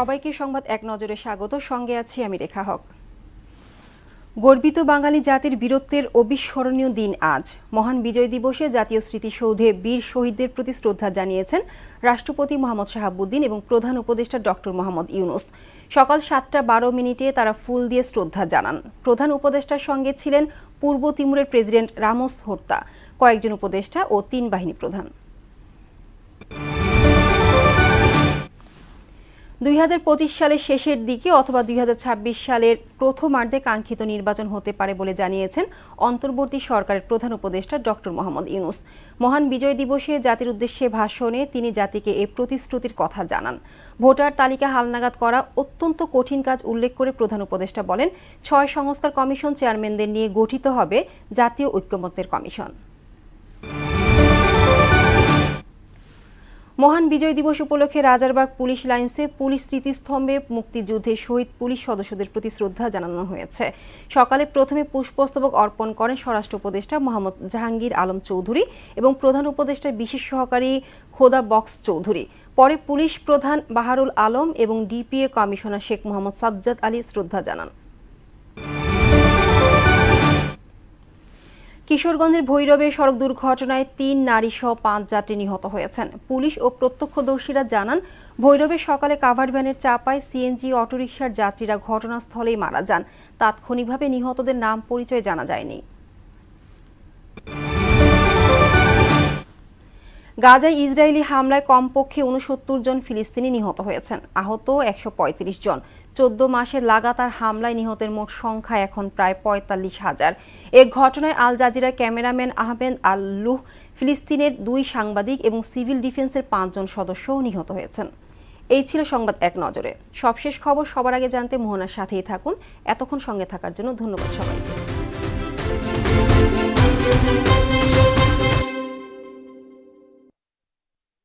সবাইকে সংবাদ এক নজরে স্বাগত। সঙ্গে আছি আমি রেখা হক। গর্বিত বাঙালি জাতির বীরত্বের অবিস্মরণীয় দিন আজ। মহান বিজয় দিবসে জাতীয় স্মৃতিসৌধে বীর শহীদদের প্রতি শ্রদ্ধা জানিয়েছেন রাষ্ট্রপতি মোহাম্মদ শাহাবুদ্দিন এবং প্রধান উপদেষ্টা ডক্টর মোহাম্মদ ইউনুস। সকাল 7:12 তারা ফুল দিয়ে শ্রদ্ধা জানান। প্রধান উপদেষ্টার সঙ্গে ছিলেন পূর্ব তিমুরের প্রেসিডেন্ট রামোস হোর্তা, কয়েকজন উপদেষ্টা ও 3 বাহিনী প্রধান। 2025 সালের শেষের দিকে অথবা 2026 সালের প্রথমার্ধে কাঙ্ক্ষিত নির্বাচন হতে পারে বলে জানিয়েছেন অন্তর্বর্তী সরকারের প্রধান উপদেষ্টা ডক্টর মোহাম্মদ ইউনুস। মহান বিজয় দিবসে জাতির উদ্দেশ্যে ভাষণে তিনি জাতিকে এই প্রতিশ্রুতির কথা জানান। ভোটার তালিকা হালনাগাদ করা অত্যন্ত কঠিন কাজ উল্লেখ করে প্রধান উপদেষ্টা বলেন, 6 সংস্কার কমিশন চেয়ারম্যানদের নিয়ে গঠিত হবে জাতীয় ঐক্যমত্যের কমিশন। মহান বিজয় দিবস উপলক্ষে রাজারবাগ পুলিশ লাইন্সে পুলিশ স্মৃতিস্তম্ভে মুক্তিযুদ্ধে শহীদ পুলিশ সদস্যদের প্রতি শ্রদ্ধা জানানো হয়েছে। সকালে প্রথমে পুষ্পস্তবক অর্পণ করেন স্বরাষ্ট্র উপদেষ্টা মোহাম্মদ জাহাঙ্গীর আলম চৌধুরী এবং প্রধান উপদেষ্টার বিশেষ সহকারী খোদা বক্স চৌধুরী। পরে পুলিশ প্রধান বাহারুল আলম এবং ডিপিএ কমিশনার শেখ মোহাম্মদ সাজ্জাদ আলী শ্রদ্ধা জানান। কিশোরগঞ্জের ভৈরবে সড়ক দুর্ঘটনায় 3 নারীসহ 5 যাত্রী নিহত হয়েছেন। পুলিশ ও প্রত্যক্ষদর্শীরা জানান, ভৈরবে সকালে কাভার্ড ভ্যানের চাপায় সিএনজি অটোরিকশার যাত্রীরা ঘটনাস্থলেই মারা যান। তাৎক্ষণিকভাবে নিহতদের নাম পরিচয় জানা যায়নি। গাজায় ইসরায়েলি হামলায় কমপক্ষে 69 জন ফিলিস্তিনি নিহত হয়েছেন, আহত 135 জন। 14 মাসের লাগাতার হামলায় নিহতের মোট সংখ্যা এখন প্রায় 45,000। এ ঘটনায় আল জাজিরার ক্যামেরাম্যান আহমেদ আল-লুহ, ফিলিস্তিনের 2 সাংবাদিক এবং সিভিল ডিফেন্সের 5 জন সদস্যও নিহত হয়েছেন। এই ছিল সংবাদ এক নজরে। সবশেষ খবর সবার আগে জানতে মোহনার সাথেই থাকুন। এতক্ষণ সঙ্গে থাকার জন্য ধন্যবাদ সবাইকে।